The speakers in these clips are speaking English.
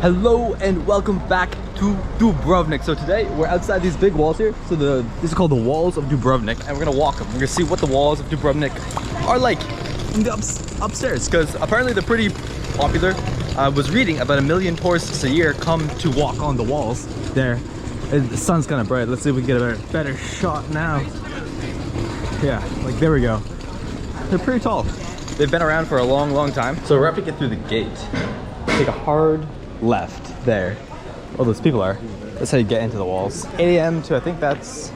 Hello and welcome back to Dubrovnik. So today we're outside these big walls here. So this is called the Walls of Dubrovnik, and we're gonna walk them. We're gonna see what the walls of Dubrovnik are like in the upstairs, because apparently they're pretty popular. I was reading about 1 million tourists a year come to walk on the walls there. The sun's kind of bright. Let's see if we can get a better shot now. Yeah, like there we go. They're pretty tall. They've been around for a long time. So we're about to get through the gate. Take a hard left there. Oh, those people are. That's how you get into the walls. 8 a.m. to I think that's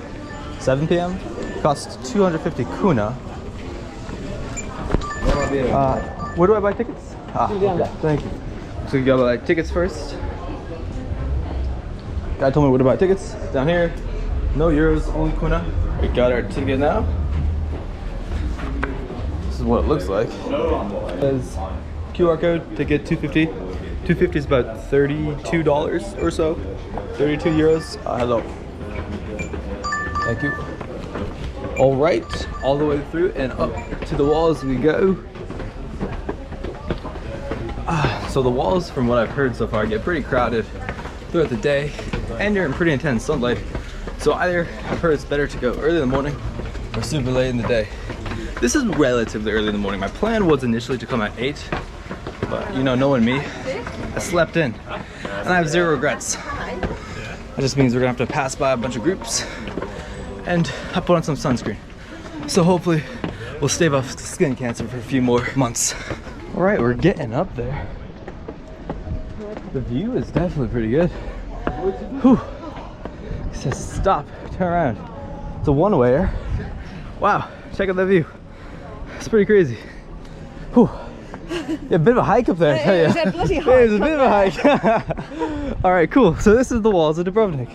7 p.m. Costs 250 kuna. Where do I buy tickets? Okay. Thank you. So you gotta buy tickets first. Guy told me where to buy tickets. Down here. No euros, only kuna. We got our ticket now. This is what it looks like. It says QR code, ticket 250. 250 is about $32 or so. 32 euros. Hello. Thank you. All right, all the way through and up to the walls we go. So the walls, from what I've heard so far, get pretty crowded throughout the day, and you're in pretty intense sunlight. So either I've heard it's better to go early in the morning or super late in the day. This is relatively early in the morning. My plan was initially to come at 8, but you know, knowing me, I slept in and I have zero regrets. That just means we're gonna have to pass by a bunch of groups and I put on some sunscreen. So hopefully we'll stave off skin cancer for a few more months. All right, we're getting up there. The view is definitely pretty good. Whew. It says stop, turn around. It's a one-wayer. Wow, check out that view. It's pretty crazy. Whew. Yeah, a bit of a hike up there, I tell you. It was a bloody hike. It was a bit of a hike. All right, cool. So this is the Walls of Dubrovnik.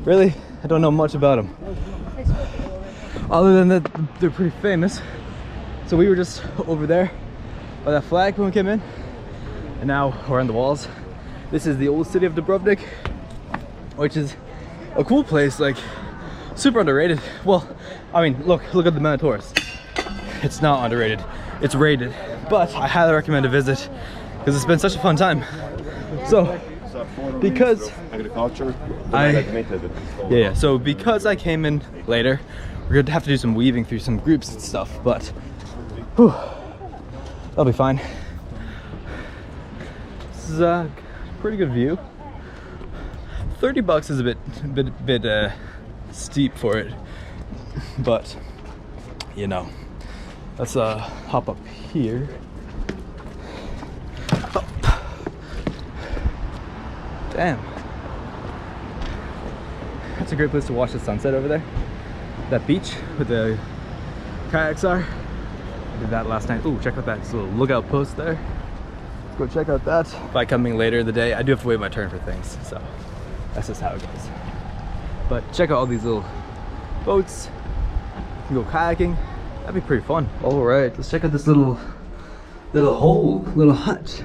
Really, I don't know much about them. Other than that, they're pretty famous. So we were just over there by that flag when we came in, and now we're on the walls. This is the old city of Dubrovnik, which is a cool place, like super underrated. Well, I mean, look at the amount of tourists. It's not underrated, it's rated, but I highly recommend a visit because it's been such a fun time. So because so because I came in later, we're gonna have to do some weaving through some groups and stuff, but whew, that'll be fine. This is a pretty good view. 30 bucks is a bit steep for it, but you know, let's hop up here. Oh. Damn, that's a great place to watch the sunset over there. That beach with the kayaks are. I did that last night. Ooh, check out that little lookout post there. Let's go check out that. By coming later in the day, I do have to wait my turn for things, so that's just how it goes. But check out all these little boats. You can go kayaking. That'd be pretty fun. All right, let's check out this little hut.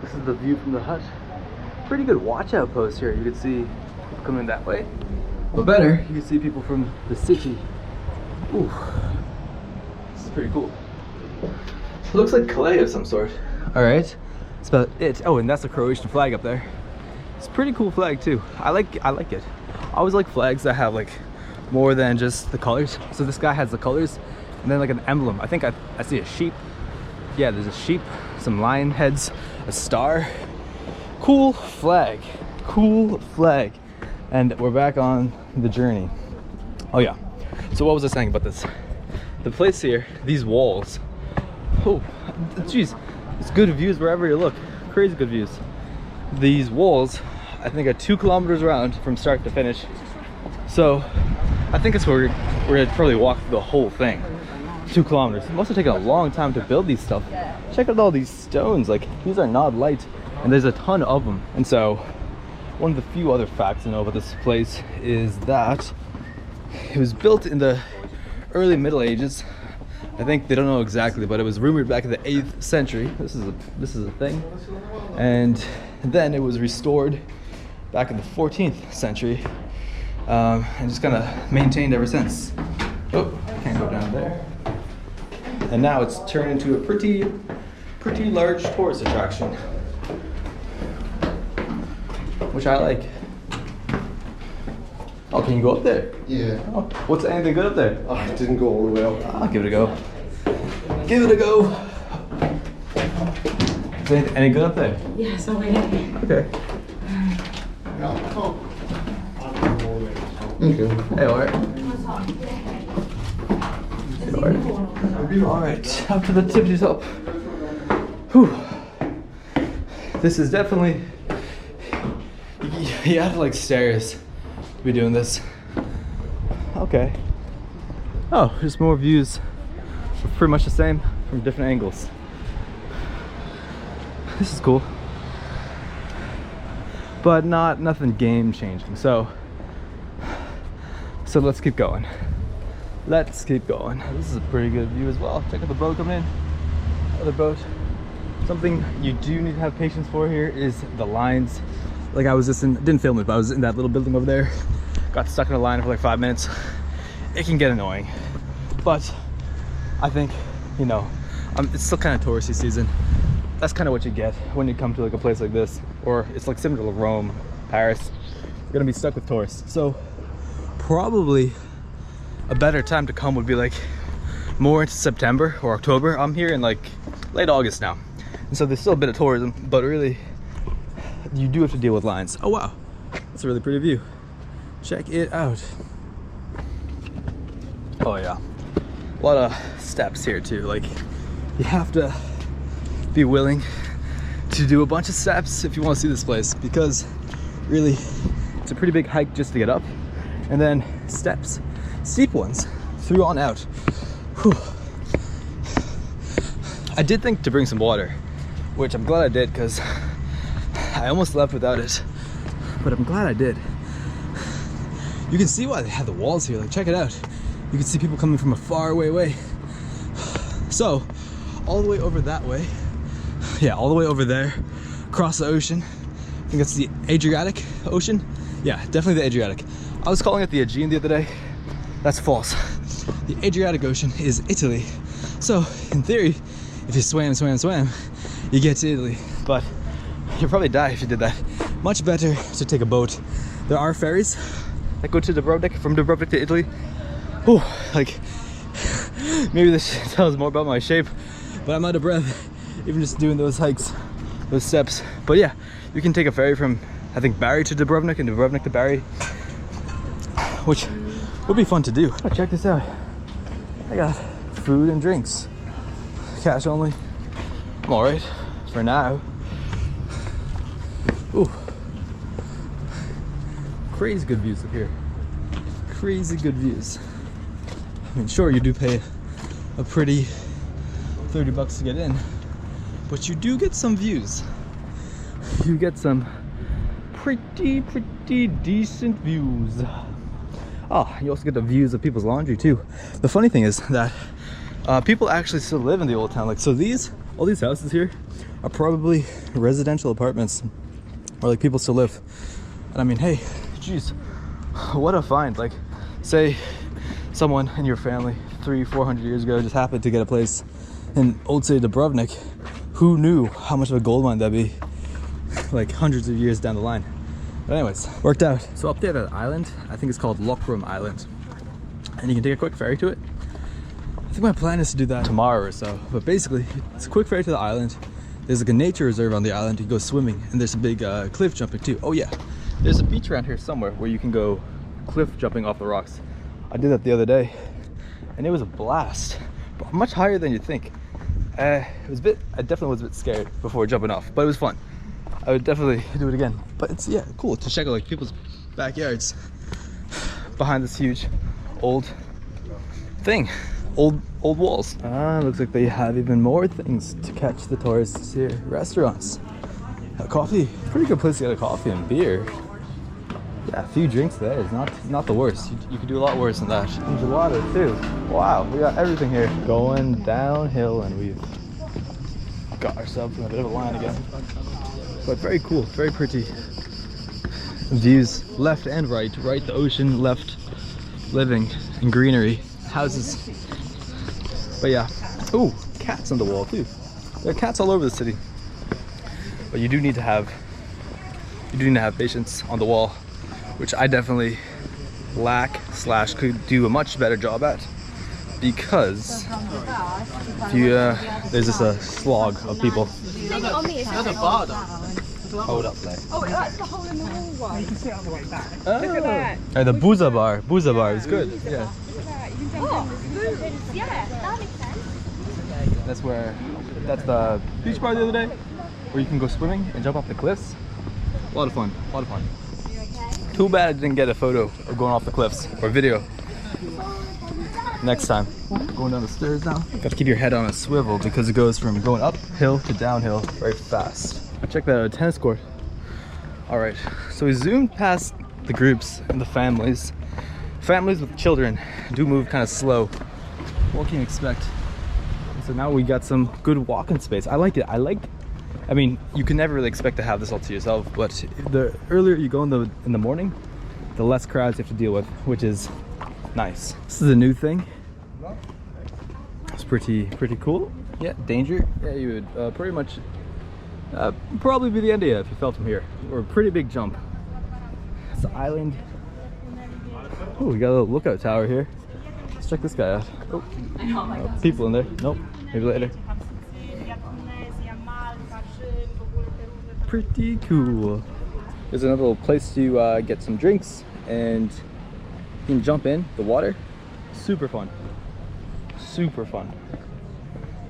This is the view from the hut. Pretty good watch out post here. You can see people coming that way. But better, you can see people from the city. Ooh, this is pretty cool. It looks like clay of some sort. All right, that's about it. Oh, and that's the Croatian flag up there. It's a pretty cool flag too. I like it. I always like flags that have like more than just the colors. So this guy has the colors and then like an emblem. I think I see a sheep. Yeah, there's a sheep, some lion heads, a star. Cool flag. Cool flag. And we're back on the journey. Oh yeah. So what was I saying about this? The place here, these walls. Oh, geez. It's good views wherever you look. Crazy good views. These walls, I think, are 2 kilometers around from start to finish. So I think it's where we're gonna probably walk through the whole thing. 2 kilometers. It must have taken a long time to build these stuff. Check out all these stones. Like, these are not light, and there's a ton of them. And so one of the few other facts to know about this place is that it was built in the early Middle Ages. I think they don't know exactly, but it was rumored back in the 8th century. This is a thing. And then it was restored back in the 14th century, and just kind of maintained ever since. Oh, can't go down there. And now it's turned into a pretty large tourist attraction. which I like. Oh, can you go up there? Yeah. Oh, what's anything good up there? Oh, it didn't go all the way up. I'll give it a go. Give it a go. Is any good up there? Yes, over here. Okay. Okay. Hey, alright. Alright, up to the tippity top. Whew. This is definitely, you have to like stairs to be doing this. Okay. Oh, just more views. Pretty much the same from different angles. This is cool. But nothing game changing. So let's keep going. Let's keep going. This is a pretty good view as well. Check out the boat coming in. Other boat. Something you do need to have patience for here is the lines. Like I was just in, didn't film it, but I was in that little building over there. Got stuck in a line for like 5 minutes. It can get annoying. But I think, you know, it's still kind of touristy season. That's kind of what you get when you come to like a place like this. Or it's like similar to Rome, Paris. You're gonna be stuck with tourists. So probably a better time to come would be like more into September or October. I'm here in like late August now. And so there's still a bit of tourism, but really you do have to deal with lines. Oh wow, that's a really pretty view. Check it out. Oh yeah, a lot of steps here too. Like you have to be willing to do a bunch of steps if you want to see this place, because really it's a pretty big hike just to get up, and then steps, steep ones through on out. Whew. I did think to bring some water, which I'm glad I did, because I almost left without it, but I'm glad I did. You can see why they have the walls here. Like check it out. You can see people coming from a far away. So all the way over that way, yeah, all the way over there, across the ocean. I think that's the Adriatic Ocean. Yeah, definitely the Adriatic. I was calling it the Aegean the other day. That's false. The Adriatic Ocean is Italy. So in theory, if you swam, you get to Italy. But you'll probably die if you did that. Much better to take a boat. There are ferries that go to Dubrovnik, from Dubrovnik to Italy. Whew, like, maybe this tells more about my shape, but I'm out of breath even just doing those hikes, those steps. But yeah, you can take a ferry from, I think, Bari to Dubrovnik and Dubrovnik to Bari, which would be fun to do. Oh, check this out. I got food and drinks. Cash only. I'm alright for now. Ooh. Crazy good views up here. Crazy good views. I mean, sure, you do pay a pretty $30 to get in, but you do get some views. You get some pretty decent views. Oh, you also get the views of people's laundry too. The funny thing is that people actually still live in the old town. Like, so all these houses here are probably residential apartments, or like people still live. And I mean, hey, geez, what a find. Like, say someone in your family 300-400 years ago just happened to get a place in old city Dubrovnik. Who knew how much of a gold mine that'd be like hundreds of years down the line? But anyways, worked out. So up there, that island, I think it's called Lokrum Island, and you can take a quick ferry to it. I think my plan is to do that tomorrow or so. But basically, it's a quick ferry to the island. There's like a nature reserve on the island. You can go swimming, and there's a big cliff jumping too. Oh yeah, there's a beach around here somewhere where you can go cliff jumping off the rocks. I did that the other day, and it was a blast. But much higher than you'd think. I definitely was a bit scared before jumping off, but it was fun. I would definitely do it again. But it's, yeah, cool to check out like people's backyards behind this huge old thing, old walls. Looks like they have even more things to catch the tourists here. Restaurants, coffee, pretty good place to get a coffee and beer. Yeah, a few drinks there is not the worst. You could do a lot worse than that. And gelato too. Wow, we got everything here. Going downhill, and we've got ourselves in a bit of a line again. But very cool, very pretty views, left and right. Right, the ocean, left, living and greenery, houses. But yeah, ooh, cats on the wall too. There are cats all over the city. But you do need to have you do need to have patience on the wall, which I definitely lack / could do a much better job at, because if you there's just a slog of people. Hold up there. Oh, that's the hole in the wall one. You can see it on the way back. Oh. Look at that. Oh, the Booza bar. Booza bar is good. Yeah. Yeah, that makes sense. That's the beach bar the other day, where you can go swimming and jump off the cliffs. A lot of fun. A lot of fun. Too bad I didn't get a photo of going off the cliffs or video. Next time. Going down the stairs now. Got to keep your head on a swivel because it goes from going uphill to downhill very fast. Check that out, a tennis court. All right, so we zoomed past the groups and the families. Families with children do move kind of slow. What can you expect? So now we got some good walking space. I like it. I mean, you can never really expect to have this all to yourself, but the earlier you go in the morning, the less crowds you have to deal with, which is nice. This is a new thing. It's pretty cool. Yeah, danger. Yeah, you would pretty much probably be the end of you if you fell from here, or a pretty big jump. It's the island. Oh, we got a little lookout tower here. Let's check this guy out. Oh, people in there. Nope, maybe later. Pretty cool. There's another little place to get some drinks, and you can jump in the water. Super fun. Super fun.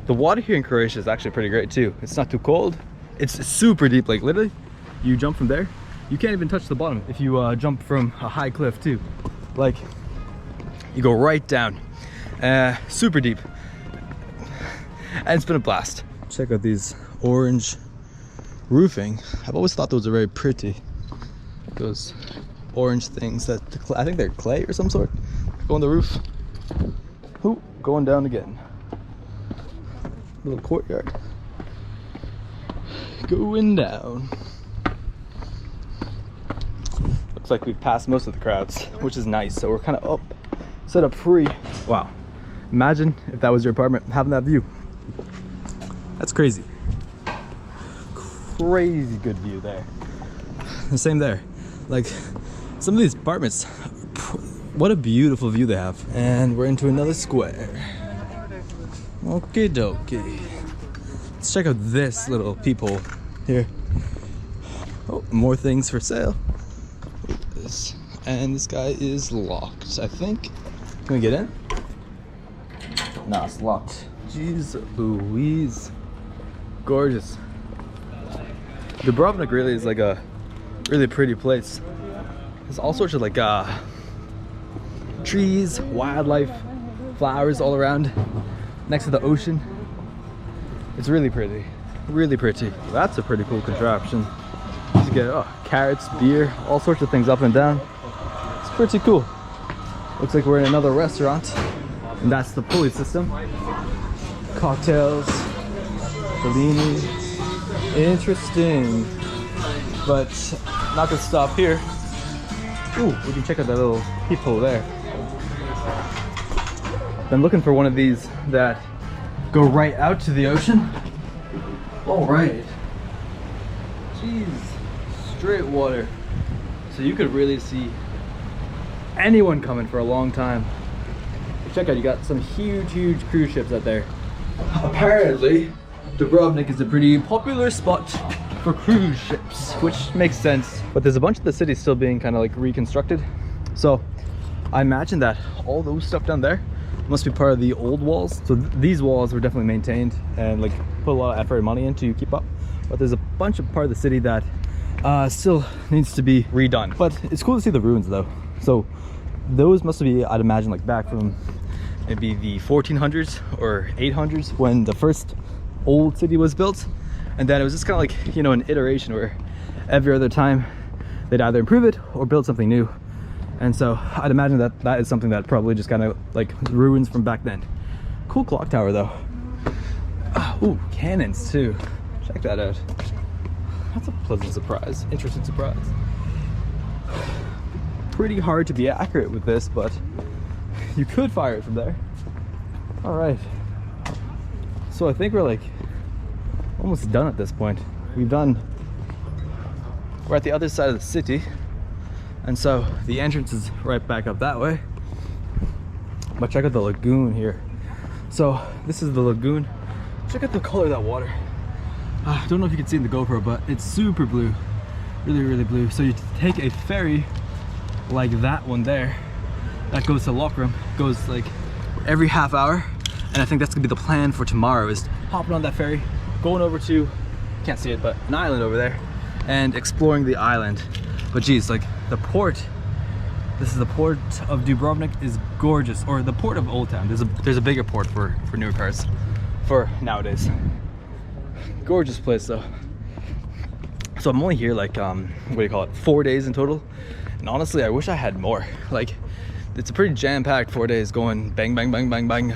The water here in Croatia is actually pretty great too. It's not too cold. It's super deep, like literally, you jump from there, you can't even touch the bottom if you jump from a high cliff too. Like, you go right down, super deep, and it's been a blast. Check out these orange roofing. I've always thought those are very pretty. Those orange things that, I think they're clay or some sort, go on the roof. Ooh, going down again. Little courtyard. Going down. Looks like we've passed most of the crowds, which is nice. So we're kind of up, set up free. Wow. Imagine if that was your apartment, having that view. That's crazy. Crazy good view there. The same there. Like, some of these apartments, what a beautiful view they have. And we're into another square. Okie dokie. Let's check out this little peephole here. Oh, more things for sale. And this guy is locked, I think. Can we get in? No, it's locked. Jeez Louise. Gorgeous. Dubrovnik really is like a really pretty place. There's all sorts of like trees, wildlife, flowers all around, next to the ocean. It's really pretty, really pretty. That's a pretty cool contraption. You get carrots, beer, all sorts of things up and down. It's pretty cool. Looks like we're in another restaurant, and that's the pulley system. Cocktails, Bellini. Interesting, but not gonna stop here. Ooh, we can check out that little peephole there. Been looking for one of these that go right out to the ocean. All right. Jeez, straight water. So you could really see anyone coming for a long time. Check out, you got some huge cruise ships out there. Apparently, Dubrovnik is a pretty popular spot for cruise ships, which makes sense. But there's a bunch of the city still being kind of like reconstructed. So I imagine that all those stuff down there must be part of the old walls. So these walls were definitely maintained and like put a lot of effort and money in to keep up. But there's a bunch of part of the city that still needs to be redone. But it's cool to see the ruins though. So those must be, I'd imagine, like back from maybe the 1400s or 800s when the first old city was built. And then it was just kind of like, you know, an iteration where every other time they'd either improve it or build something new. And so I'd imagine that that is something that probably just kind of like ruins from back then. Cool clock tower though. Ooh, cannons too. Check that out. That's a pleasant surprise, interesting surprise. Pretty hard to be accurate with this, but you could fire it from there. All right. So I think we're like almost done at this point. We've done we're at the other side of the city, and so the entrance is right back up that way. But check out the lagoon here. So this is the lagoon. Check out the color of that water. I don't know if you can see in the GoPro, but it's super blue, really blue. So you take a ferry like that one there that goes to Lockram, goes like every half hour, and I think that's gonna be the plan for tomorrow, is hopping on that ferry, going over to, can't see it, but an island over there, and exploring the island. But geez, like the port, this is the port of Dubrovnik, is gorgeous, or the port of Old Town. There's a bigger port for newer cars for nowadays. Gorgeous place though. So I'm only here like what do you call it, 4 days in total, and honestly I wish I had more. Like it's a pretty jam-packed 4 days, going bang bang bang bang bang,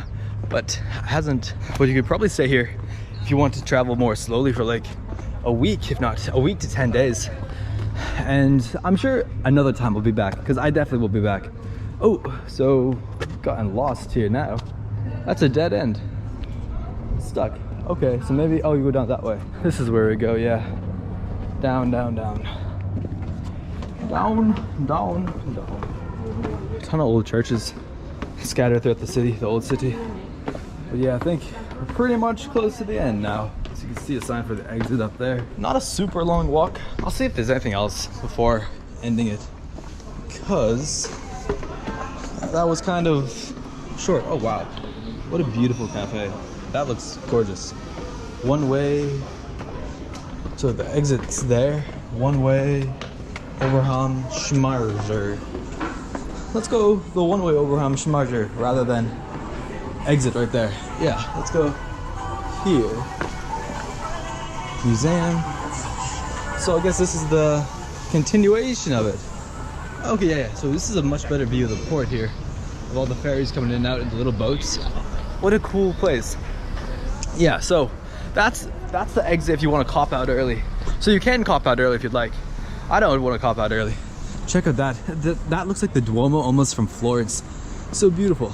but hasn't. But you could probably stay here if you want to travel more slowly for like a week, if not a week to 10 days. And I'm sure another time we'll be back, because I definitely will be back. Oh, so gotten lost here now. That's a dead end. Stuck. Okay, so maybe, oh, you go down that way. This is where we go, yeah. Down, down, down. Down, down, down. A ton of old churches scattered throughout the city, the old city. But yeah, I think we're pretty much close to the end now. As you can see a sign for the exit up there. Not a super long walk. I'll see if there's anything else before ending it, because that was kind of short. Oh wow, what a beautiful cafe. That looks gorgeous. One way, so the exit's there. One way, Overham Schmarzer. Let's go the one way Overham Schmarzer rather than exit right there. Yeah, let's go here. Museum. So I guess this is the continuation of it. Okay, yeah. So this is a much better view of the port here, of all the ferries coming in and out in the little boats. What a cool place. Yeah, so that's the exit if you want to cop out early. So you can cop out early if you'd like. I don't want to cop out early. Check out that. That looks like the Duomo almost from Florence. So beautiful.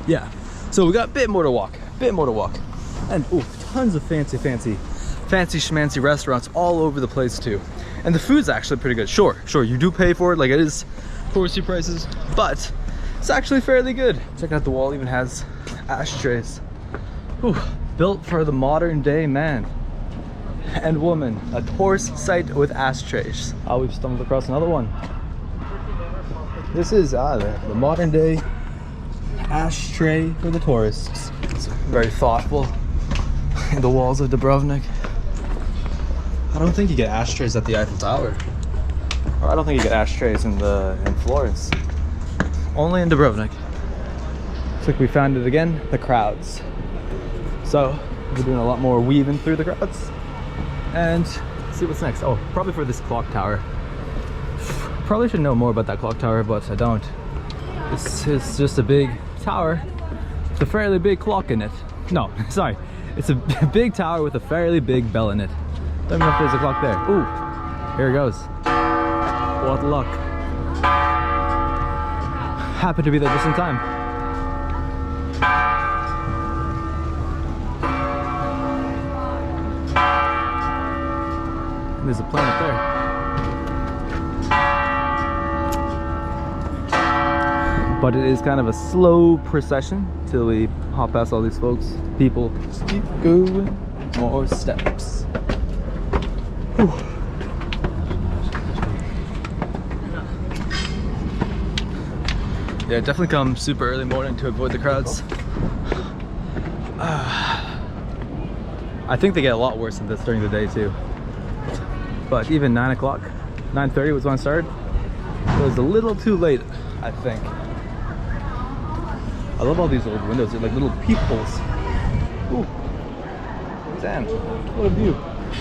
Yeah. So we got a bit more to walk. And oh, tons of fancy schmancy restaurants all over the place too. And the food's actually pretty good. Sure, you do pay for it, like it is touristy prices, but it's actually fairly good. Check out the wall, even has ashtrays. Ooh. Built for the modern day man and woman. A tourist site with ashtrays. Oh, we've stumbled across another one. This is the modern day ashtray for the tourists. It's very thoughtful. In the walls of Dubrovnik. I don't think you get ashtrays at the Eiffel Tower. Or I don't think you get ashtrays in Florence. Only in Dubrovnik. Looks like we found it again, the crowds. So we're doing a lot more weaving through the crowds, and see what's next. Oh, probably for this clock tower. Probably should know more about that clock tower, but I don't. This is just a big tower with a fairly big clock in it. No, sorry, it's a big tower with a fairly big bell in it. Don't even know if there's a clock there. Ooh, here it goes. What luck. Happened to be there just in time. There's a plane up there. But it is kind of a slow procession till we hop past all these folks. People just keep going. More steps. Whew. Yeah, definitely come super early morning to avoid the crowds. I think they get a lot worse than this during the day too. But even 9 o'clock, 9:30 was when I started. It was a little too late, I think. I love all these old windows. They're like little peepholes. Ooh, damn, what a view.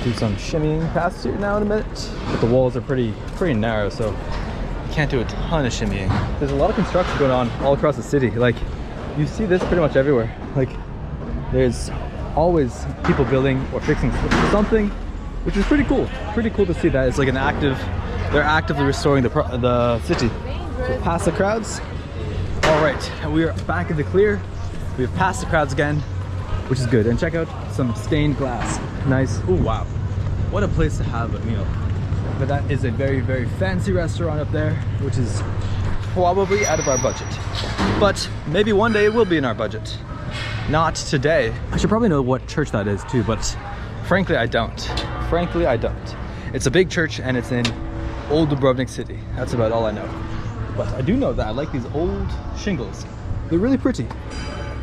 Do some shimmying past here now in a minute. But the walls are pretty narrow, so you can't do a ton of shimmying. There's a lot of construction going on all across the city. Like, you see this pretty much everywhere. Like, there's always people building or fixing something, which is pretty cool. Pretty cool to see that. It's like they're actively restoring the city. So past the crowds. All right, and we are back in the clear. We have passed the crowds again, which is good. And check out some stained glass. Nice. Oh wow, what a place to have a meal. but that is a very, very fancy restaurant up there, which is probably out of our budget. But maybe one day it will be in our budget. Not today. I should probably know what church that is too, but frankly, I don't. Frankly, I don't. It's a big church and it's in Old Dubrovnik city. That's about all I know. But I do know that I like these old shingles. They're really pretty.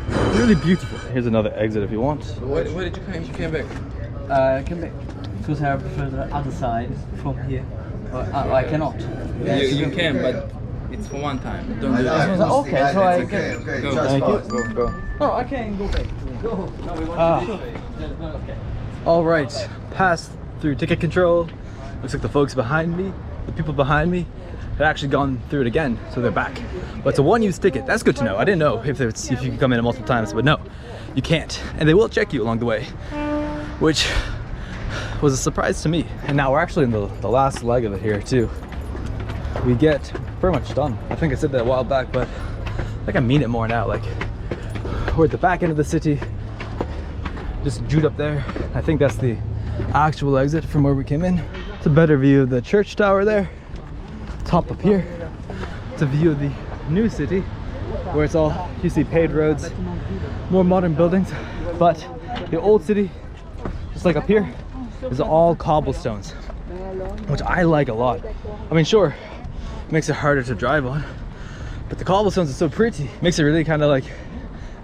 Really beautiful. Here's another exit if you want. Where did you come? You came back? Came back because I prefer the other side from here. I cannot. You can, but it's for one time. Don't do that. Okay, so I Okay, can. okay. Go. Just Thank you. pause. Go. No, I can go back. Go. No, we want to okay. All right, passed through ticket control. Looks like the folks behind me, the people behind me, had actually gone through it again, so they're back. But it's a one-use ticket. That's good to know. I didn't know if you could come in multiple times, but no, you can't. And they will check you along the way, which was a surprise to me. And now we're actually in the last leg of it here too. We get pretty much done. I think I said that a while back, but I think I mean it more now. Like, we're at the back end of the city, just Jude up there. I think that's the actual exit from where we came in. It's a better view of the church tower there. Top up here. It's a view of the new city, where it's all, you see paved roads, more modern buildings, but the old city, just like up here, is all cobblestones, which I like a lot. I mean, sure, it makes it harder to drive on, but the cobblestones are so pretty. Makes it really kind of like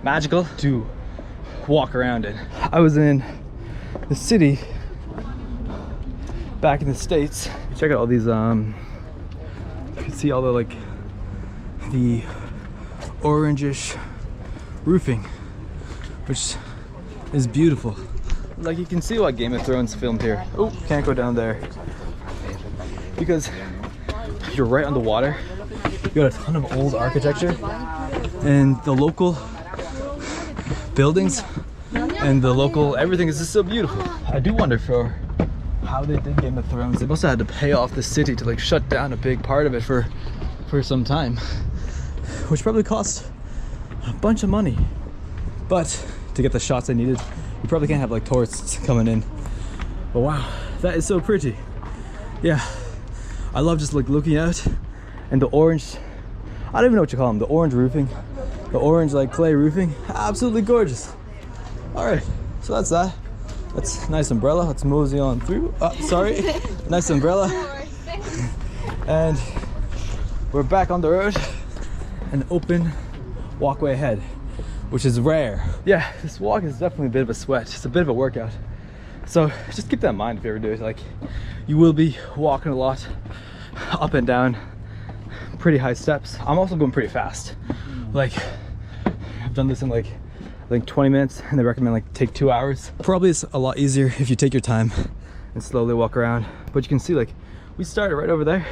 magical to walk around in. I was in the city back in the States. Check out all these, you can see all the like the orangish roofing, which is beautiful. Like, you can see what Game of Thrones filmed here. Oh, can't go down there because you're right on the water. You got a ton of old architecture and the local buildings and the local everything is just so beautiful. I do wonder for how they did Game of Thrones. They must have had to pay off the city to like shut down a big part of it for some time, which probably cost a bunch of money. But to get the shots they needed, you probably can't have like tourists coming in. But wow, that is so pretty. Yeah, I love just like looking out and the orange, I don't even know what you call them, the orange roofing, the orange like clay roofing, absolutely gorgeous. All right, so that's that. That's a nice umbrella. Let's mosey on through. Sorry, nice umbrella. And we're back on the road. An open walkway ahead, which is rare. Yeah, this walk is definitely a bit of a sweat. It's a bit of a workout. So just keep that in mind if you ever do it. Like, you will be walking a lot, up and down, pretty high steps. I'm also going pretty fast. Like, I've done this in like, I think 20 minutes, and they recommend like take 2 hours. Probably it's a lot easier if you take your time and slowly walk around. But you can see, like, we started right over there.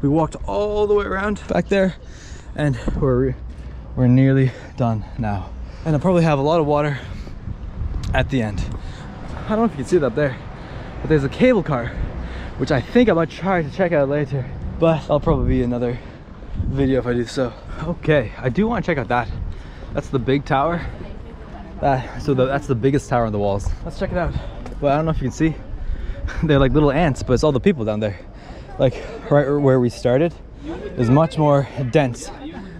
We walked all the way around back there, and we're nearly done now. And I'll probably have a lot of water at the end. I don't know if you can see it up there, but there's a cable car, which I think I might try to check out later, but that'll probably be another video if I do so. Okay, I do want to check out that. That's the big tower. That's the biggest tower on the walls. Let's check it out. But I don't know if you can see. They're like little ants, but it's all the people down there. Like right where we started is much more dense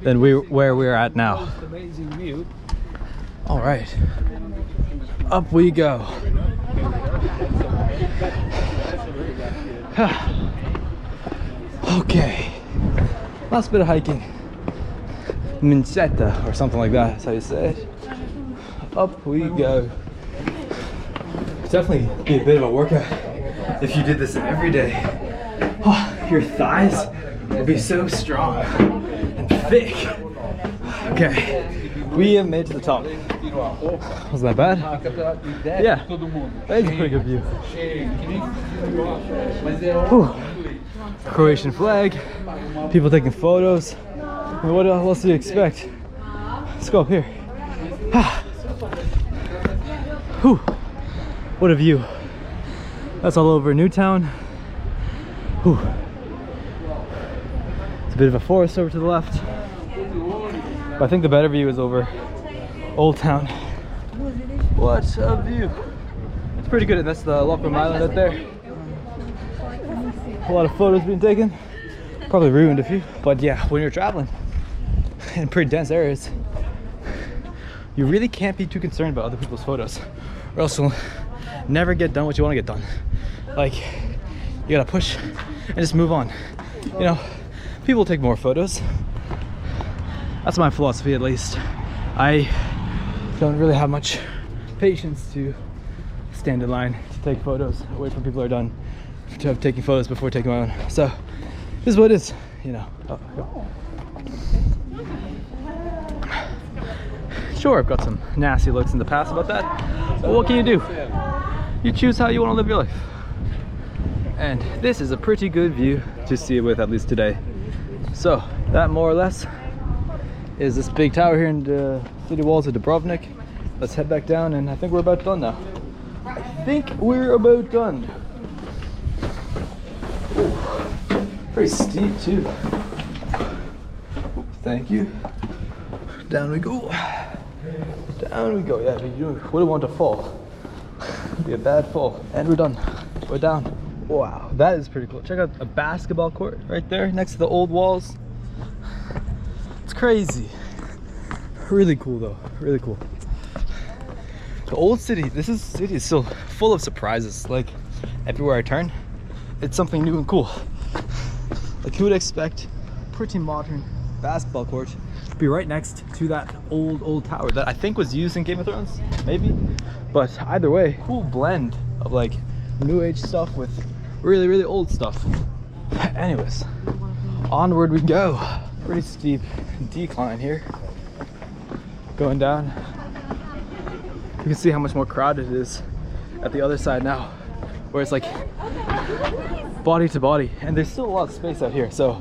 than where we're at now. All right, up we go. Okay, last bit of hiking. Mincetta or something like that, that's how you say it. Up we go. Definitely be a bit of a workout if you did this every day. Oh, your thighs will be so strong and thick. Okay, we have made it to the top. Wasn't that bad? Yeah, that is a pretty good view. Whew. Croatian flag, people taking photos. I mean, what else do you expect? Let's go up here. Whew. What a view. That's all over Newtown. Whew. It's a bit of a forest over to the left. But I think the better view is over Old Town. What a view. It's pretty good, and that's the Lockwood Island right there. a lot of photos being taken. Probably ruined a few, but yeah, when you're traveling in pretty dense areas, you really can't be too concerned about other people's photos, or else you'll never get done what you want to get done. Like, you gotta push and just move on. You know, people take more photos. That's my philosophy, at least. I don't really have much patience to stand in line to take photos, wait for people who are done to have taking photos before taking my own. So this is what it is, you know. Sure, I've got some nasty looks in the past about that, but what can you do? You choose how you want to live your life. And this is a pretty good view to see it with, at least today. So that more or less is this big tower here in the city walls of Dubrovnik. Let's head back down, and I think we're about done now. I think we're about done. Ooh, very steep too. Thank you. Down we go. Down we go. Yeah, you wouldn't want to fall. It'd be a bad fall. And we're done. We're down. Wow, that is pretty cool. Check out a basketball court right there next to the old walls. It's crazy. Really cool though. Really cool. The old city. This city is still full of surprises. Like everywhere I turn, it's something new and cool. Like who would expect pretty modern basketball court to be right next to that old tower that I think was used in Game of Thrones, maybe. But either way, cool blend of like new age stuff with really old stuff. Anyways, onward we go. Pretty steep decline here. Going down. You can see how much more crowded it is at the other side now, where it's like body to body, and there's still a lot of space out here. So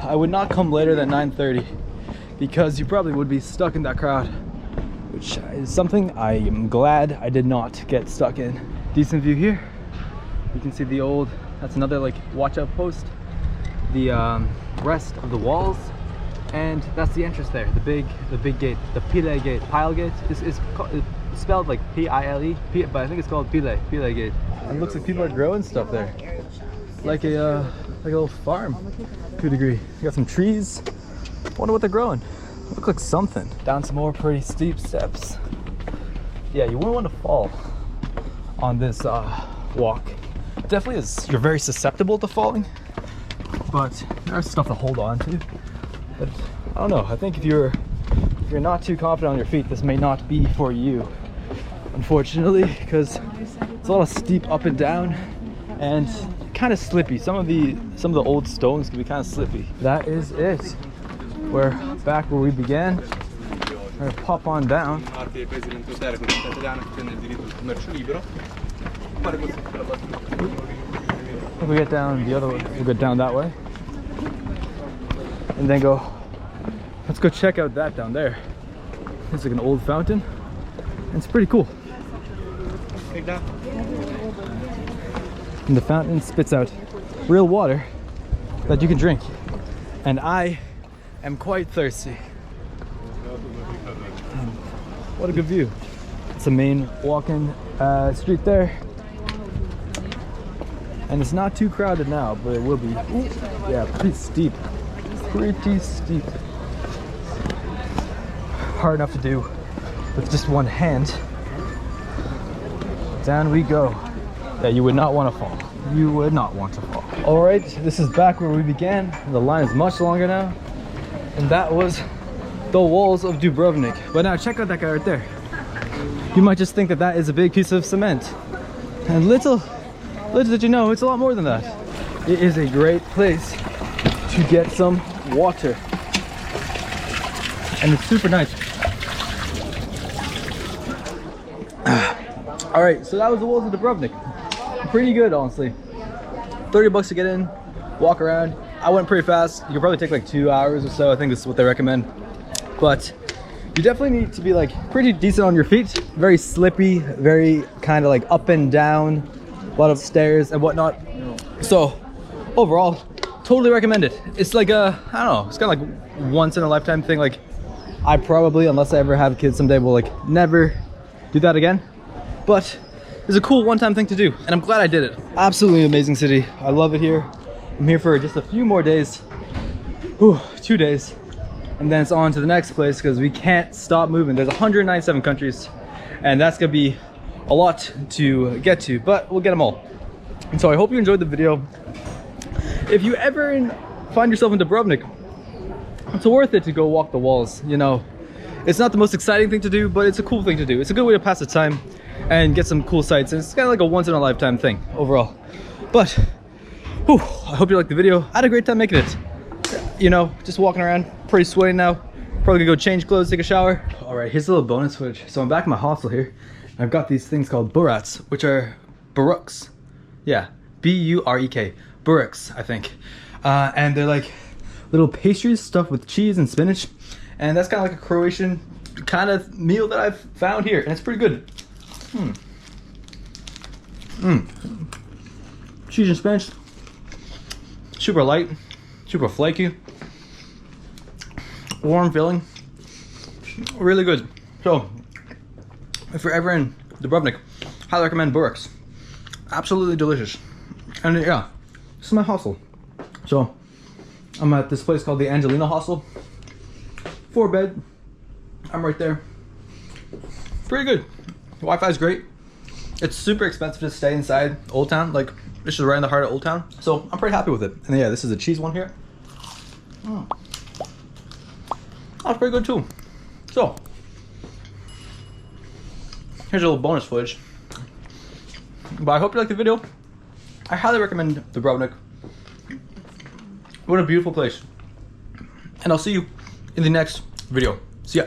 I would not come later than 9:30 because you probably would be stuck in that crowd, which is something I am glad I did not get stuck in. Decent view here. You can see the old, that's another like watch out post, the rest of the walls, and that's the entrance there, the big gate, the Pile gate. Pile gate is spelled like P-I-L-E, but I think it's called Pile gate. And it looks like people are growing stuff there, like a little farm to a degree. You got some trees. Wonder what they're growing. Look like something. Down some more pretty steep steps. Yeah, you wouldn't want to fall on this walk. Definitely is. You're very susceptible to falling, but there's stuff to hold on to. But I don't know. I think if you're not too confident on your feet, this may not be for you, unfortunately, because it's a lot of steep up and down and kind of slippy. Some of the old stones can be kind of slippy. That is it. We're back where we began. We're gonna pop on down. If we get down the other way, we'll go down that way. And then let's go check out that down there. It's like an old fountain. And it's pretty cool. And the fountain spits out real water that you can drink. And I am quite thirsty. What a good view. It's the main walking street there. And it's not too crowded now, but it will be. Ooh, yeah, pretty steep. Pretty steep. Hard enough to do with just one hand. Down we go. Yeah, you would not want to fall. You would not want to fall. All right, this is back where we began. The line is much longer now. And that was the Walls of Dubrovnik. But now check out that guy right there. You might just think that that is a big piece of cement. And little did you know, it's a lot more than that. It is a great place to get some water. And it's super nice. All right, so that was the Walls of Dubrovnik. Pretty good, honestly. 30 bucks to get in, walk around. I went pretty fast. You could probably take like 2 hours or so. I think this is what they recommend. But you definitely need to be like pretty decent on your feet. Very slippy, very kind of like up and down, a lot of stairs and whatnot. So overall, totally recommend it. It's like I don't know, it's kind of like once in a lifetime thing. Like I probably, unless I ever have kids someday, will like never do that again. But is a cool one-time thing to do, and I'm glad I did it. Absolutely amazing city. I love it here. I'm here for just a few more days. Whew, 2 days. And then it's on to the next place because we can't stop moving. There's 197 countries, and that's gonna be a lot to get to, but we'll get them all. And so I hope you enjoyed the video. If you ever find yourself in Dubrovnik, it's worth it to go walk the walls. You know, it's not the most exciting thing to do, but it's a cool thing to do. It's a good way to pass the time and get some cool sights. And it's kind of like a once-in-a-lifetime thing overall. But whew, I hope you liked the video. I had a great time making it. You know, just walking around, pretty sweaty now. Probably gonna go change clothes, take a shower. All right, here's a little bonus footage. So I'm back in my hostel here. I've got these things called burrats, which are buruks. Yeah, B-U-R-E-K, buruks, I think. And they're like little pastries stuffed with cheese and spinach. And that's kind of like a Croatian kind of meal that I've found here. And it's pretty good. Cheese and spinach. Super light, super flaky. Warm filling. Really good. So, if you're ever in Dubrovnik, highly recommend buruks. Absolutely delicious. And yeah, this is my hostel. So, I'm at this place called the Angelina Hostel. 4-bed. I'm right there. Pretty good. Wi-Fi is great. It's super expensive to stay inside Old Town. Like, this is right in the heart of Old Town. So, I'm pretty happy with it. And yeah, this is a cheese one here. That's pretty good too. So, here's a little bonus footage. But I hope you liked the video. I highly recommend Dubrovnik. What a beautiful place. And I'll see you in the next video. See ya.